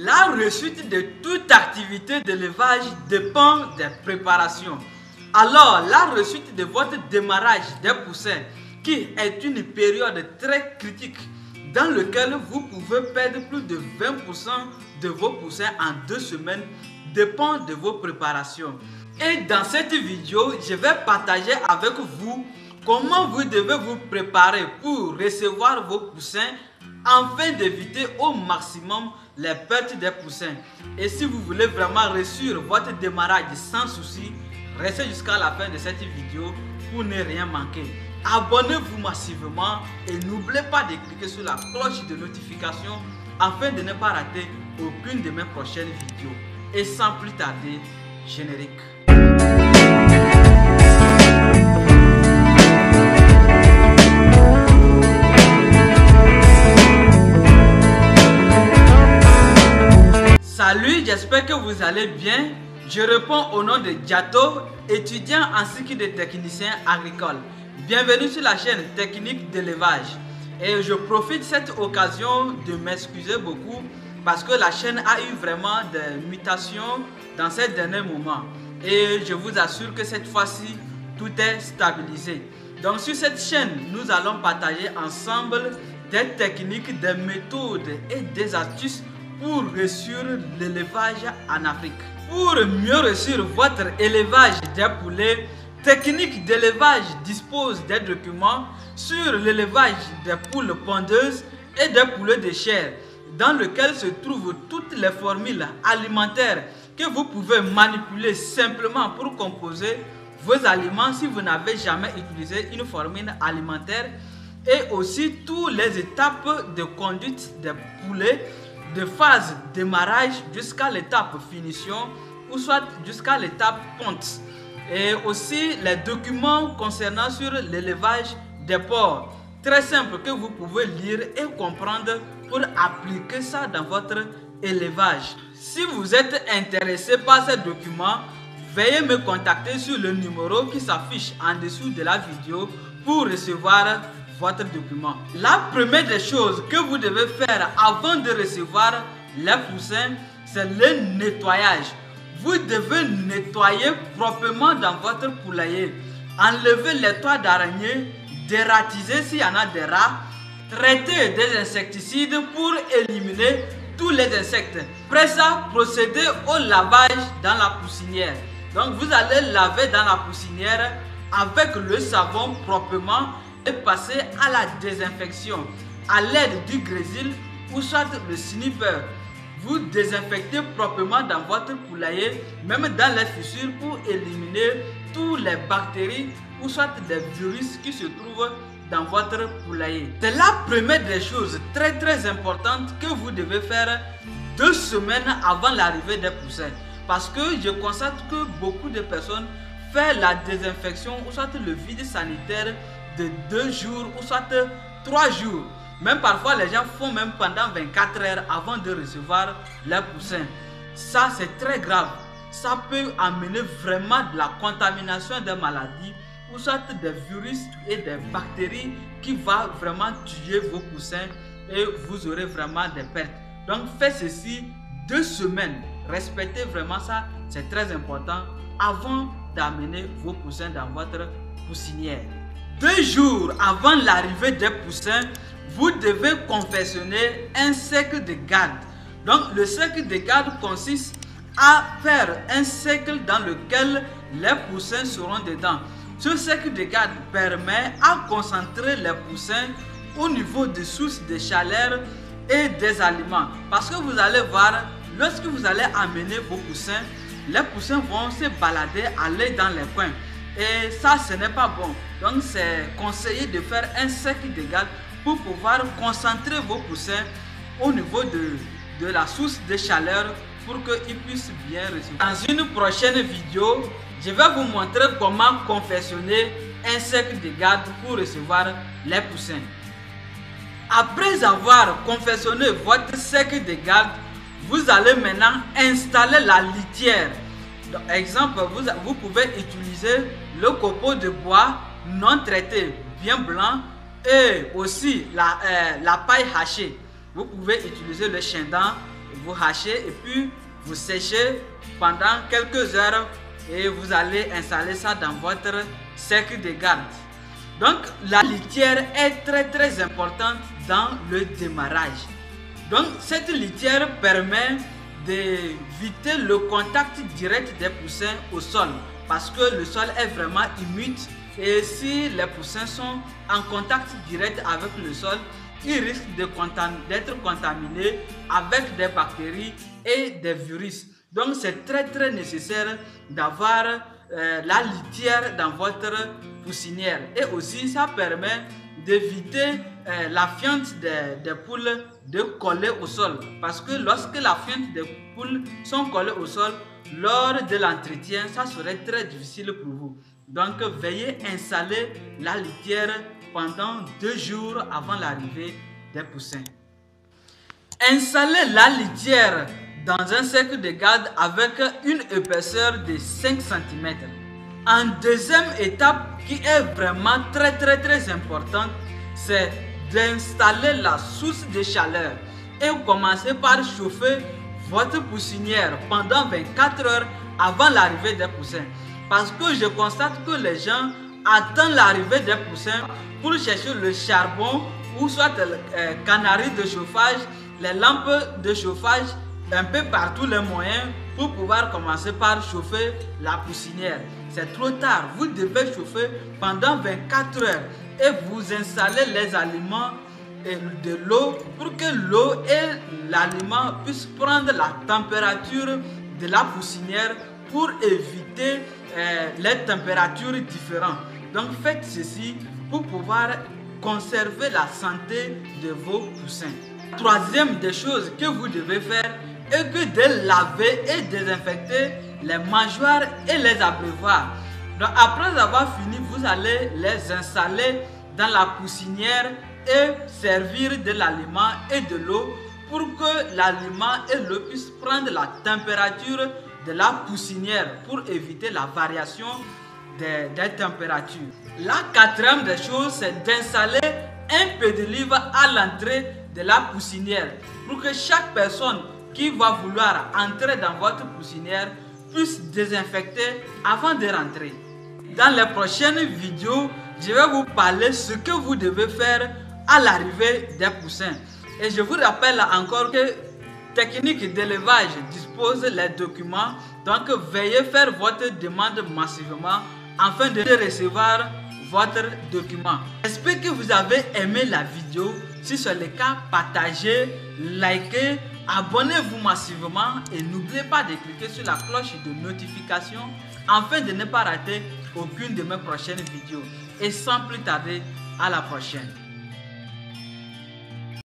La réussite de toute activité d'élevage dépend des préparations. Alors, la réussite de votre démarrage des poussins, qui est une période très critique dans laquelle vous pouvez perdre plus de 20% de vos poussins en 2 semaines, dépend de vos préparations. Et dans cette vidéo, je vais partager avec vous comment vous devez vous préparer pour recevoir vos poussins afin d'éviter au maximum les pertes des poussins. Et si vous voulez vraiment réussir votre démarrage sans souci, restez jusqu'à la fin de cette vidéo pour ne rien manquer. Abonnez-vous massivement et n'oubliez pas de cliquer sur la cloche de notification afin de ne pas rater aucune de mes prochaines vidéos. Et sans plus tarder, générique. Salut, j'espère que vous allez bien. Je réponds au nom de Diato, étudiant en cycle de technicien agricole. Bienvenue sur la chaîne technique d'élevage. Et je profite de cette occasion de m'excuser beaucoup parce que la chaîne a eu vraiment des mutations dans ces derniers moments. Et je vous assure que cette fois-ci, tout est stabilisé. Donc sur cette chaîne, nous allons partager ensemble des techniques, des méthodes et des astuces pour réussir l'élevage en Afrique. Pour mieux réussir votre élevage des poulets, Technique d'élevage dispose des documents sur l'élevage des poules pondeuses et des poulets de chair, dans lequel se trouvent toutes les formules alimentaires que vous pouvez manipuler simplement pour composer vos aliments si vous n'avez jamais utilisé une formule alimentaire, et aussi toutes les étapes de conduite des poulets de phase démarrage jusqu'à l'étape finition ou soit jusqu'à l'étape ponte, et aussi les documents concernant sur l'élevage des porcs, très simple que vous pouvez lire et comprendre pour appliquer ça dans votre élevage. Si vous êtes intéressé par ces documents, veuillez me contacter sur le numéro qui s'affiche en dessous de la vidéo pour recevoir votre document. La première des choses que vous devez faire avant de recevoir les poussins, c'est le nettoyage. Vous devez nettoyer proprement dans votre poulailler, enlever les toits d'araignée, dératiser s'il y en a des rats, traiter des insecticides pour éliminer tous les insectes. Après ça, procédez au lavage dans la poussinière. Donc vous allez laver dans la poussinière avec le savon proprement et passer à la désinfection à l'aide du grésil ou soit le sniffer. Vous désinfectez proprement dans votre poulailler, même dans les fissures, pour éliminer toutes les bactéries ou soit des virus qui se trouvent dans votre poulailler. C'est la première des choses très importantes que vous devez faire 2 semaines avant l'arrivée des poussins. Parce que je constate que beaucoup de personnes font la désinfection ou soit le vide sanitaire de 2 jours ou soit 3 jours. Même parfois les gens font même pendant 24 heures avant de recevoir les poussins. Ça c'est très grave. Ça peut amener vraiment de la contamination des maladies ou soit des virus et des bactéries qui vont vraiment tuer vos poussins et vous aurez vraiment des pertes. Donc faites ceci 2 semaines. Respectez vraiment ça, c'est très important avant d'amener vos poussins dans votre poussinière. 2 jours avant l'arrivée des poussins, vous devez confectionner un cercle de garde. Donc le cercle de garde consiste à faire un cercle dans lequel les poussins seront dedans. Ce cercle de garde permet à concentrer les poussins au niveau des sources de chaleur et des aliments. Parce que vous allez voir, lorsque vous allez amener vos poussins, les poussins vont se balader, aller dans les coins. Et ça, ce n'est pas bon. Donc c'est conseillé de faire un cercle de garde pour pouvoir concentrer vos poussins au niveau de la source de chaleur pour qu'ils puissent bien recevoir. Dans une prochaine vidéo, je vais vous montrer comment confectionner un cercle de garde pour recevoir les poussins. Après avoir confectionné votre cercle de garde, vous allez maintenant installer la litière. Donc, exemple, vous pouvez utiliser le copeau de bois non traité, bien blanc, et aussi la paille hachée. Vous pouvez utiliser le chindon, vous hachez et puis vous séchez pendant quelques heures et vous allez installer ça dans votre cercle de garde. Donc la litière est très importante dans le démarrage. Donc cette litière permet d'éviter le contact direct des poussins au sol parce que le sol est vraiment humide et si les poussins sont en contact direct avec le sol, ils risquent d'être contaminés avec des bactéries et des virus. Donc c'est très nécessaire d'avoir la litière dans votre poussinière et aussi ça permet d'éviter la fiente des poules de coller au sol parce que lorsque la fiente des poules sont collées au sol lors de l'entretien, ça serait très difficile pour vous. Donc veuillez installer la litière pendant 2 jours avant l'arrivée des poussins. Installez la litière dans un cercle de garde avec une épaisseur de 5 cm. En deuxième étape qui est vraiment très importante, c'est d'installer la source de chaleur et commencer par chauffer votre poussinière pendant 24 heures avant l'arrivée des poussins. Parce que je constate que les gens attendent l'arrivée des poussins pour chercher le charbon ou soit canaries de chauffage, les lampes de chauffage, un peu par tous les moyens pour pouvoir commencer par chauffer la poussinière. C'est trop tard, vous devez chauffer pendant 24 heures et vous installez les aliments et de l'eau pour que l'eau et l'aliment puissent prendre la température de la poussinière pour éviter les températures différentes. Donc faites ceci pour pouvoir conserver la santé de vos poussins. Troisième des choses que vous devez faire est que de laver et désinfecter les mangeoires et les abreuvoirs. Donc après avoir fini, vous allez les installer dans la poussinière et servir de l'aliment et de l'eau pour que l'aliment et l'eau puissent prendre la température de la poussinière pour éviter la variation des températures. La quatrième des choses, c'est d'installer un pédilive à l'entrée de la poussinière pour que chaque personne qui va vouloir entrer dans votre poussinière puisse désinfecter avant de rentrer. Dans les prochaines vidéos, je vais vous parler de ce que vous devez faire à l'arrivée des poussins. Et je vous rappelle encore que Technique d'élevage dispose les documents, donc veuillez faire votre demande massivement afin de recevoir votre document. J'espère que vous avez aimé la vidéo. Si c'est le cas, partagez, likez, abonnez-vous massivement et n'oubliez pas de cliquer sur la cloche de notification afin de ne pas rater aucune de mes prochaines vidéos. Et sans plus tarder, à la prochaine.